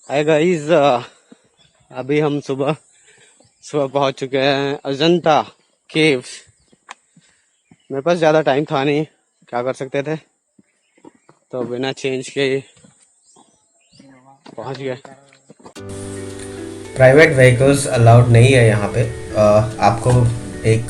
Hi guys, अभी हम सुबह सुबह पहुंच चुके हैं अजंता केव्स। मेरे पास ज़्यादा टाइम था नहीं, क्या कर सकते थे, तो बिना चेंज के ही पहुंच गए। प्राइवेट व्हीकल्स अलाउड नहीं है यहाँ पे। आपको एक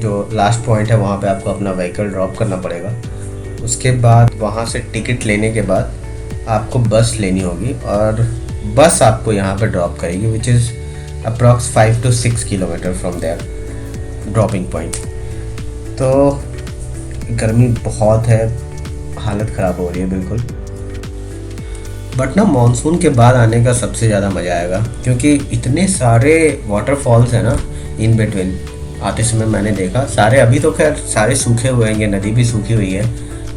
जो लास्ट पॉइंट है वहाँ पे आपको अपना व्हीकल ड्रॉप करना पड़ेगा। उसके बाद वहाँ से टिकट लेने के बाद आपको बस लेनी होगी और बस आपको यहाँ पे ड्रॉप करेगी, which is approx 5 to 6 kilometre from there dropping point. तो गर्मी बहुत है, हालत ख़राब हो रही है बिल्कुल। बट ना मानसून के बाद आने का सबसे ज़्यादा मज़ा आएगा, क्योंकि इतने सारे वाटरफॉल्स हैं ना इन बिटवीन। आते समय मैंने देखा सारे, अभी तो खैर सारे सूखे हुए हैं, नदी भी सूखी हुई है,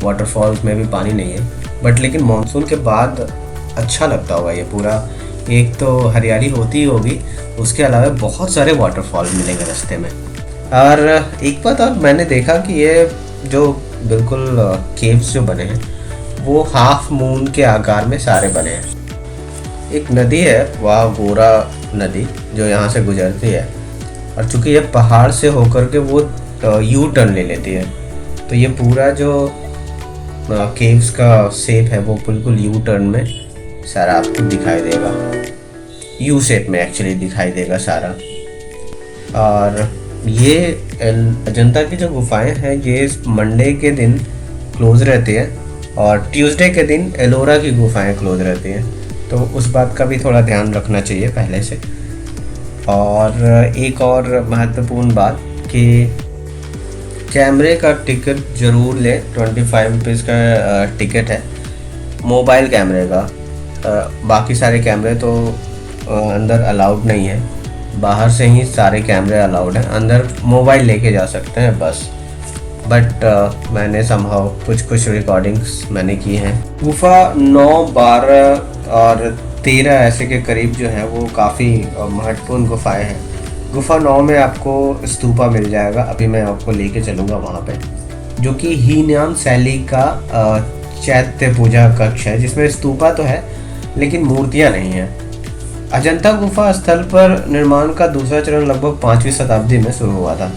वाटरफॉल्स में भी पानी नहीं है, बट लेकिन मानसून के बाद अच्छा लगता होगा ये पूरा। एक तो हरियाली होती ही होगी, उसके अलावा बहुत सारे वाटरफॉल मिलेंगे रास्ते में। और एक बात और मैंने देखा कि ये जो बिल्कुल केव्स जो बने हैं वो हाफ मून के आकार में सारे बने हैं। एक नदी है वह गोरा नदी जो यहाँ से गुजरती है, और चूँकि ये पहाड़ से होकर के वो यू टर्न ले लेती है, तो ये पूरा जो केव्स का शेप है वो बिल्कुल यू टर्न में सारा आपको दिखाई देगा, यू शेप में एक्चुअली दिखाई देगा सारा। और ये अजंता की जो गुफाएं हैं ये मंडे के दिन क्लोज रहती है और ट्यूसडे के दिन एलोरा की गुफाएं क्लोज रहती हैं, तो उस बात का भी थोड़ा ध्यान रखना चाहिए पहले से। और एक और महत्वपूर्ण बात कि कैमरे का टिकट ज़रूर लें, 25 रुपीज़ का टिकट है मोबाइल कैमरे का। बाकी सारे कैमरे तो अंदर अलाउड नहीं है, बाहर से ही सारे कैमरे अलाउड हैं, अंदर मोबाइल लेके जा सकते हैं बस। बट मैंने संभव कुछ रिकॉर्डिंग्स मैंने की हैं। गुफा 9, 12 और 13 ऐसे के करीब जो है वो काफ़ी महत्वपूर्ण गुफाएं हैं। गुफा 9 में आपको स्तूपा मिल जाएगा, अभी मैं आपको लेके चलूँगा वहाँ पे, जो कि हीनयान शैली का चैत्य पूजा कक्ष है, जिसमें स्तूपा तो है लेकिन मूर्तियाँ नहीं हैं। अजंता गुफा स्थल पर निर्माण का दूसरा चरण लगभग 5वीं शताब्दी में शुरू हुआ था।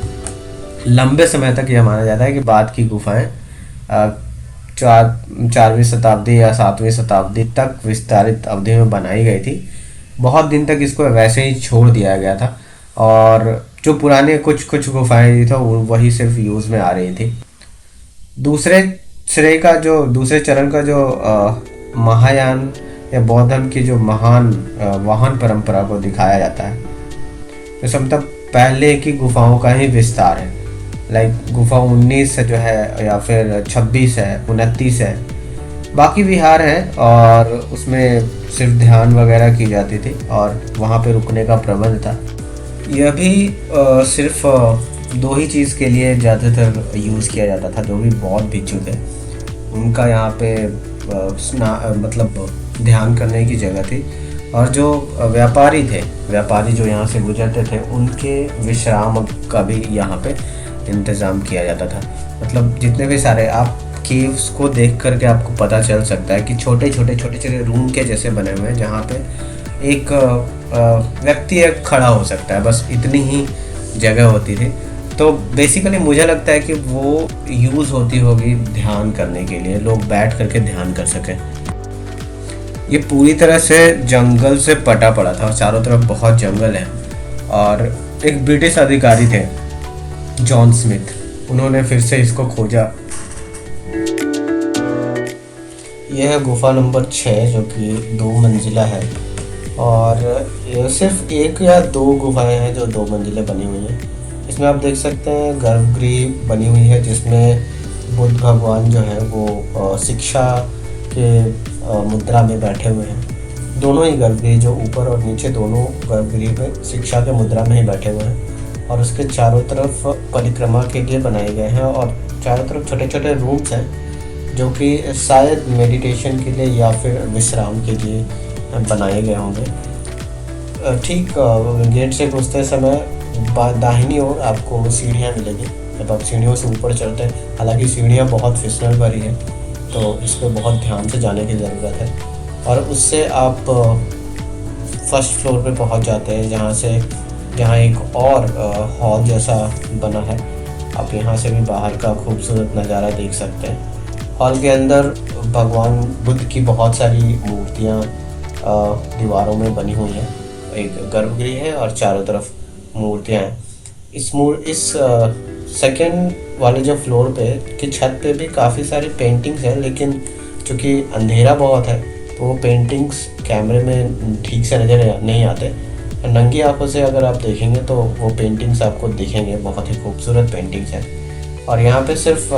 लंबे समय तक यह माना जाता है कि बाद की गुफाएं 4वीं शताब्दी या 7वीं शताब्दी तक विस्तारित अवधि में बनाई गई थी। बहुत दिन तक इसको वैसे ही छोड़ दिया गया था और जो पुराने कुछ गुफाएं थी वही सिर्फ यूज़ में आ रही थी। दूसरे चरण का जो महायान या बौद्धम की जो महान वाहन परंपरा को दिखाया जाता है, तो सब तक पहले की गुफाओं का ही विस्तार है। लाइक गुफा 19 जो है या फिर 26 है, 29 है, बाकी विहार हैं और उसमें सिर्फ ध्यान वगैरह की जाती थी और वहाँ पे रुकने का प्रबंध था। यह भी सिर्फ 2 ही चीज़ के लिए ज़्यादातर यूज़ किया जाता था, जो भी बौद्ध भिक्षु थे उनका यहाँ पे मतलब ध्यान करने की जगह थी, और जो व्यापारी जो यहाँ से गुजरते थे उनके विश्राम का भी यहाँ पे इंतज़ाम किया जाता था। मतलब जितने भी सारे आप केव्स को देख करके आपको पता चल सकता है कि छोटे छोटे रूम के जैसे बने हुए हैं, जहाँ पे एक व्यक्ति खड़ा हो सकता है, बस इतनी ही जगह होती थी। तो बेसिकली मुझे लगता है कि वो यूज़ होती होगी ध्यान करने के लिए, लोग बैठ करके ध्यान कर सकें। ये पूरी तरह से जंगल से पटा पड़ा था, चारों तरफ बहुत जंगल है। और एक ब्रिटिश अधिकारी थे जॉन स्मिथ, उन्होंने फिर से इसको खोजा। यह है गुफा नंबर 6 जो कि 2 मंजिला है, और ये सिर्फ 1 या 2 गुफाएं हैं जो 2 मंजिले बनी हुई हैं। इसमें आप देख सकते हैं गर्भगृह बनी हुई है, जिसमें बुद्ध भगवान जो है वो शिक्षा के मुद्रा में बैठे हुए हैं। दोनों ही गर्भगृह, जो ऊपर और नीचे दोनों गर्भगृह में शिक्षा के मुद्रा में ही बैठे हुए हैं, और उसके चारों तरफ परिक्रमा के लिए बनाए गए हैं, और चारों तरफ छोटे छोटे रूम्स हैं जो कि शायद मेडिटेशन के लिए या फिर विश्राम के लिए बनाए गए होंगे। ठीक गेट से घुसते समय दाहिनी ओर आपको सीढ़ियाँ मिलेगी जब आप सीढ़ियों से ऊपर चढ़ते हैं। हालांकि सीढ़ियाँ बहुत फिसलन भरी हैं, तो इस पर बहुत ध्यान से जाने की ज़रूरत है। और उससे आप फर्स्ट फ्लोर पे पहुंच जाते हैं, जहां एक और हॉल जैसा बना है। आप यहाँ से भी बाहर का खूबसूरत नज़ारा देख सकते हैं। हॉल के अंदर भगवान बुद्ध की बहुत सारी मूर्तियाँ दीवारों में बनी हुई हैं। एक गर्भगृह है और चारों तरफ मूर्तियाँ हैं। इस सेकेंड वाले जो फ्लोर पे की छत पे भी काफ़ी सारी पेंटिंग्स हैं, लेकिन चूँकि अंधेरा बहुत है तो वो पेंटिंग्स कैमरे में ठीक से नज़र नहीं आते। नंगी आंखों से अगर आप देखेंगे तो वो पेंटिंग्स आपको दिखेंगे, बहुत ही खूबसूरत पेंटिंग्स हैं। और यहाँ पे सिर्फ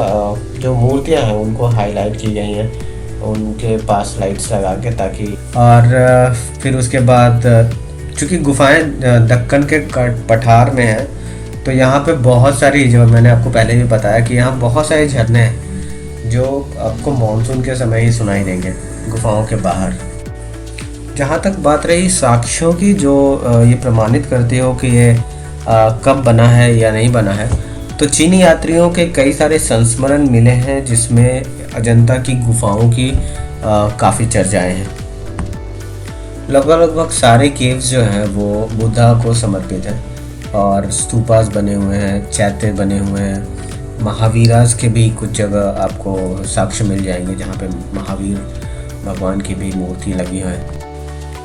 जो मूर्तियाँ हैं उनको हाईलाइट की गई हैं उनके पास लाइट्स लगा के, ताकि और फिर उसके बाद चूँकि गुफाएं दक्कन के पठार में हैं तो यहाँ पे बहुत सारी, जो मैंने आपको पहले भी बताया कि यहाँ बहुत सारे झरने हैं जो आपको मानसून के समय ही सुनाई देंगे गुफाओं के बाहर। जहाँ तक बात रही साक्ष्यों की जो ये प्रमाणित करती हो कि ये कब बना है या नहीं बना है, तो चीनी यात्रियों के कई सारे संस्मरण मिले हैं जिसमें अजंता की गुफाओं की काफ़ी चर्चाएं हैं। लगभग सारे केव्स जो हैं वो बुद्धा को समर्पित हैं और स्तूपास बने हुए हैं, चैत्य बने हुए हैं। महावीरास के भी कुछ जगह आपको साक्ष्य मिल जाएंगे जहाँ पे महावीर भगवान की भी मूर्ति लगी है।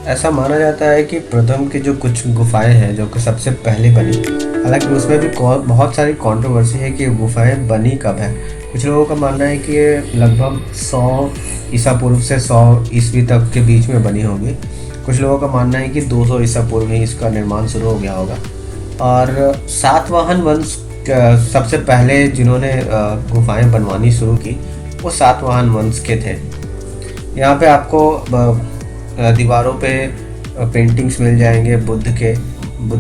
ऐसा माना जाता है कि प्रथम की जो कुछ गुफाएं हैं जो कि सबसे पहले बनी, हालांकि उसमें भी बहुत सारी कंट्रोवर्सी है कि गुफाएं बनी कब है। कुछ लोगों का मानना है कि ये लगभग 100 ईसा पूर्व से 100 ईस्वी तक के बीच में बनी होगी। कुछ लोगों का मानना है कि 200 ईसा पूर्व ही इसका निर्माण शुरू हो गया होगा। और सातवाहन वंश सबसे पहले जिन्होंने गुफाएं बनवानी शुरू की वो सातवाहन वंश के थे। यहाँ पे आपको दीवारों पे पेंटिंग्स मिल जाएंगे बुद्ध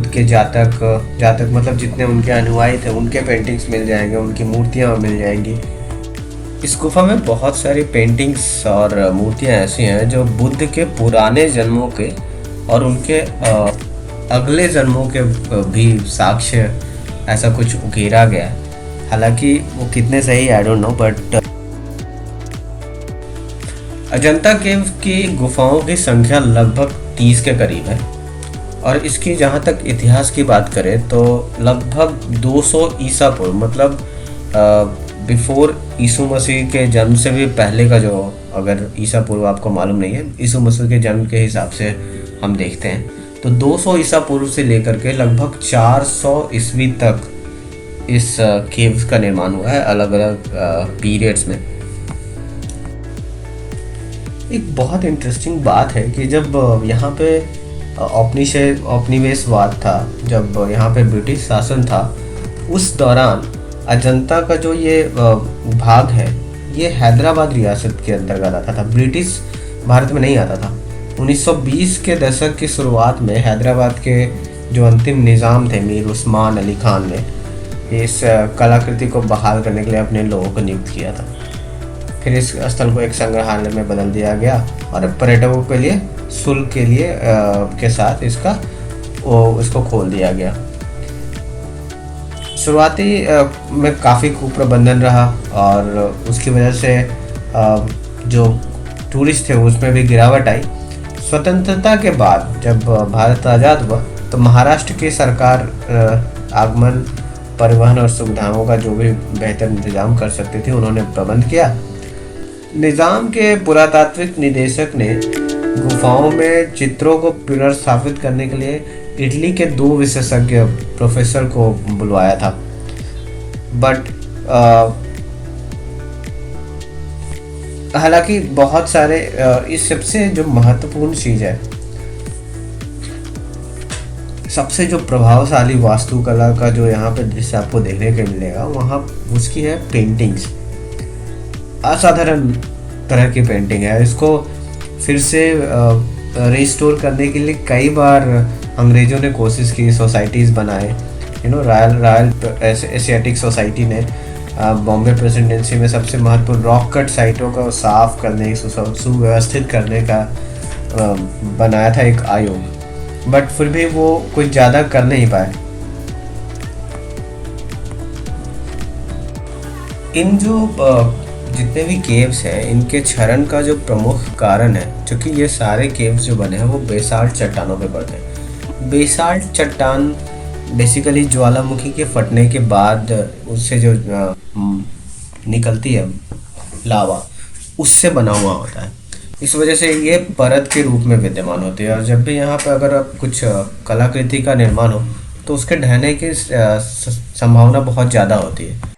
के जातक मतलब जितने उनके अनुयायी थे उनके पेंटिंग्स मिल जाएंगे, उनकी मूर्तियाँ मिल जाएंगी। इस गुफा में बहुत सारी पेंटिंग्स और मूर्तियाँ ऐसी हैं जो बुद्ध के पुराने जन्मों के और उनके अगले जन्मों के भी साक्ष्य ऐसा कुछ उकेरा गया है। हालांकि वो कितने सही I don't know, but Ajanta cave की गुफाओं की संख्या लगभग 30 के करीब है। और इसकी जहाँ तक इतिहास की बात करें तो लगभग 200 ईसा पूर्व, मतलब बिफोर यीशु मसीह के जन्म से भी पहले का, जो अगर ईसा पूर्व आपको मालूम नहीं है, यीशु मसीह के जन्म के हिसाब से हम देखते हैं तो 200 ईसा पूर्व से लेकर के लगभग 400 ईस्वी तक इस केव्स का निर्माण हुआ है अलग अलग पीरियड्स में। एक बहुत इंटरेस्टिंग बात है कि जब यहाँ पे औपनिवेशवाद था, जब यहाँ पे ब्रिटिश शासन था, उस दौरान अजंता का जो ये भाग है ये हैदराबाद रियासत के अंतर्गत आता था, ब्रिटिश भारत में नहीं आता था। 1920 के दशक की शुरुआत में हैदराबाद के जो अंतिम निज़ाम थे मीर उस्मान अली खान ने इस कलाकृति को बहाल करने के लिए अपने लोगों को नियुक्त किया था। फिर इस स्थल को एक संग्रहालय में बदल दिया गया और पर्यटकों के लिए शुल्क के लिए के साथ इसको खोल दिया गया। शुरुआती में काफ़ी कुप्रबंधन रहा और उसकी वजह से जो टूरिस्ट थे उसमें भी गिरावट आई। स्वतंत्रता के बाद जब भारत आज़ाद हुआ तो महाराष्ट्र की सरकार आगमन, परिवहन और सुविधाओं का जो भी बेहतर इंतजाम कर सकती थी उन्होंने प्रबंध किया। निज़ाम के पुरातात्विक निदेशक ने गुफाओं में चित्रों को पुनर्स्थापित करने के लिए इटली के 2 विशेषज्ञ प्रोफेसर को बुलवाया था। बट हालांकि बहुत सारे इस सबसे जो महत्वपूर्ण चीज़ है, सबसे जो प्रभावशाली वास्तुकला का जो यहाँ पे दृश्य आपको देखने को मिलेगा वहाँ उसकी है पेंटिंग्स। असाधारण तरह की पेंटिंग है। इसको फिर से रिस्टोर करने के लिए कई बार अंग्रेज़ों ने कोशिश की, सोसाइटीज़ बनाए, रॉयल एशियाटिक सोसाइटी ने बॉम्बे प्रेसिडेंसी में सबसे महत्वपूर्ण रॉक कट साइटों को साफ करने, सुव्यवस्थित करने का बनाया था एक आयोग, बट फिर भी वो कुछ ज़्यादा कर नहीं पाए। इन जितने भी केव्स हैं इनके क्षरण का जो प्रमुख कारण है, क्योंकि ये सारे केव्स जो बने हैं वो बेसाल्ट चट्टानों पे पड़ते हैं। बेसाल्ट चट्टान बेसिकली ज्वालामुखी के फटने के बाद उससे जो निकलती है लावा, उससे बना हुआ होता है। इस वजह से ये परत के रूप में विद्यमान होती है, और जब भी यहाँ पर अगर अब कुछ कलाकृति का निर्माण हो तो उसके ढहने की संभावना बहुत ज़्यादा होती है।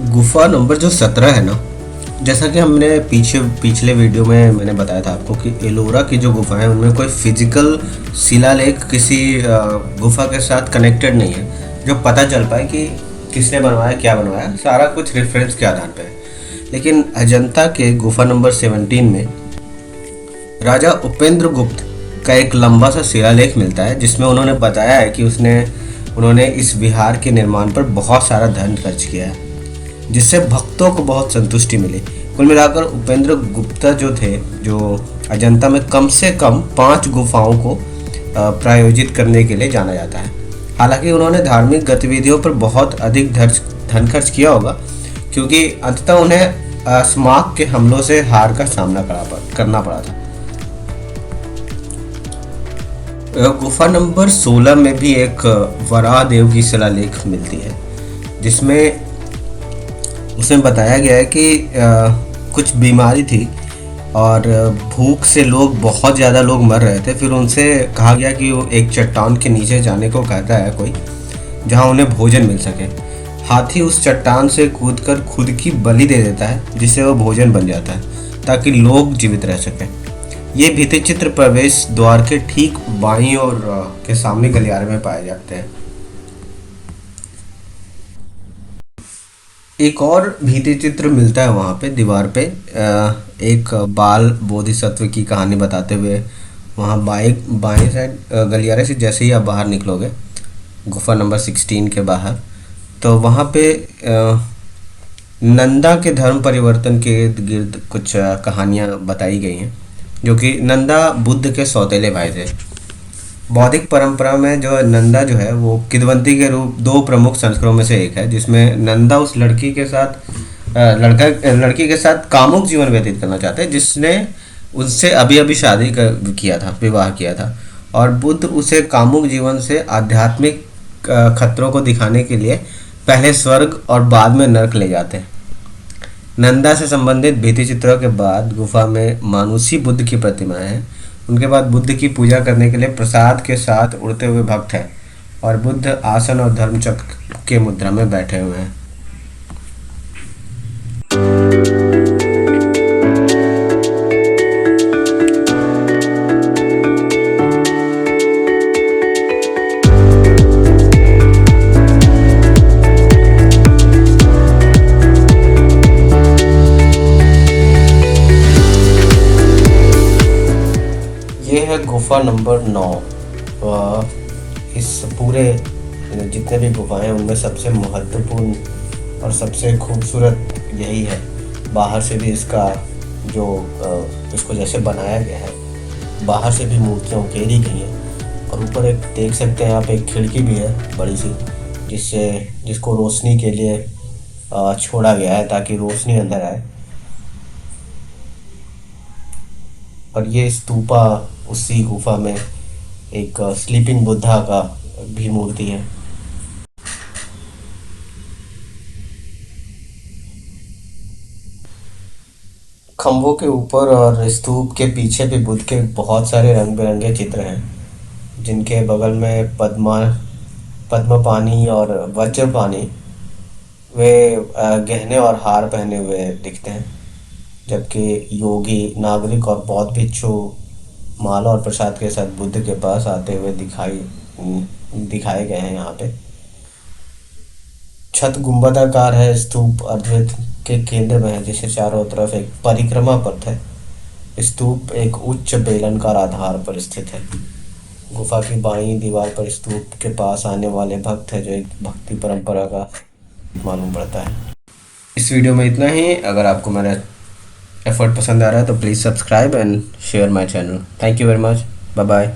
गुफा नंबर जो 17 है ना, जैसा कि हमने पिछले वीडियो में मैंने बताया था आपको कि एलोरा की जो गुफा है उनमें कोई फिजिकल शिलालेख किसी गुफा के साथ कनेक्टेड नहीं है जो पता चल पाए कि किसने बनवाया, क्या बनवाया, सारा कुछ रेफरेंस के आधार पर है। लेकिन अजंता के गुफा नंबर 17 में राजा उपेंद्र गुप्त का एक लंबा सा शिलालेख मिलता है, जिसमें उन्होंने बताया है कि उन्होंने इस विहार के निर्माण पर बहुत सारा धन खर्च किया है, जिससे भक्तों को बहुत संतुष्टि मिली। कुल मिलाकर उपेंद्र गुप्ता जो थे, जो अजंता में कम से कम 5 गुफाओं को प्रायोजित करने के लिए जाना जाता है। हालांकि उन्होंने धार्मिक गतिविधियों पर बहुत अधिक धन खर्च किया होगा, क्योंकि अंततः उन्हें स्मार्क के हमलों से हार का सामना करना पड़ा था। गुफा नंबर 16 में भी एक वराह देव की शिलालेख मिलती है, जिसमें उसमें बताया गया है कि कुछ बीमारी थी और भूख से बहुत ज़्यादा लोग मर रहे थे। फिर उनसे कहा गया कि वो एक चट्टान के नीचे जाने को कहता है कोई, जहां उन्हें भोजन मिल सके। हाथी उस चट्टान से कूदकर खुद की बलि दे देता है, जिससे वो भोजन बन जाता है ताकि लोग जीवित रह सकें। ये भित्ति चित्र प्रवेश द्वार के ठीक बाईं ओर के सामने गलियारे में पाए जाते हैं। एक और भित्ति चित्र मिलता है वहाँ पे दीवार पे, एक बाल बोधिसत्व की कहानी बताते हुए। वहाँ बाएं साइड गलियारे से जैसे ही आप बाहर निकलोगे गुफा नंबर 16 के बाहर, तो वहाँ पे नंदा के धर्म परिवर्तन के इर्द गिर्द कुछ कहानियाँ बताई गई हैं, जो कि नंदा बुद्ध के सौतेले भाई थे। बौद्धिक परंपरा में जो नंदा जो है वो किदवंती के रूप 2 प्रमुख संस्करणों में से एक है, जिसमें नंदा उस लड़की के साथ कामुक जीवन व्यतीत करना चाहते हैं, जिसने उससे अभी अभी विवाह किया था, और बुद्ध उसे कामुक जीवन से आध्यात्मिक खतरों को दिखाने के लिए पहले स्वर्ग और बाद में नरक ले जाते हैं। नंदा से संबंधित भित्ति चित्रों के बाद गुफा में मानुषी बुद्ध की प्रतिमाएं हैं। उनके बाद बुद्ध की पूजा करने के लिए प्रसाद के साथ उड़ते हुए भक्त हैं, और बुद्ध आसन और धर्मचक्र के मुद्रा में बैठे हुए हैं। ये है गुफा नंबर 9। इस पूरे जितने भी गुफाएं हैं उनमें सबसे महत्वपूर्ण और सबसे खूबसूरत यही है। बाहर से भी इसका जो इसको जैसे बनाया गया है, बाहर से भी मूर्तियाँ उकेरी गई हैं, और ऊपर एक देख सकते हैं आप, एक खिड़की भी है बड़ी सी, जिसको रोशनी के लिए छोड़ा गया है ताकि रोशनी अंदर आए। और ये स्तूपा उसी गुफा में एक स्लीपिंग बुद्धा का भी मूर्ति है। खंभों के ऊपर और स्तूप के पीछे भी बुद्ध के बहुत सारे रंग बिरंगे चित्र हैं, जिनके बगल में पद्मपानी और वज्रपानी वे गहने और हार पहने हुए दिखते हैं, जबकि योगी, नागरिक और बौद्ध भिक्षु माला और प्रसाद के साथ बुद्ध के पास आते हुए दिखाए गए हैं यहाँ पे। छत गुंबदाकार है, स्तूप अद्वैत के केंद्र में है, जिसे चारों तरफ एक परिक्रमा पथ है। स्तूप एक उच्च बेलनाकार आधार पर स्थित है। गुफा की बाईं दीवार पर स्तूप के पास आने वाले भक्त है, जो एक भक्ति परंपरा का मालूम पड़ता है। इस वीडियो में इतना ही। अगर आपको मेरा एफर्ट पसंद आ रहा है तो please subscribe and share my channel. Thank you very much. Bye bye.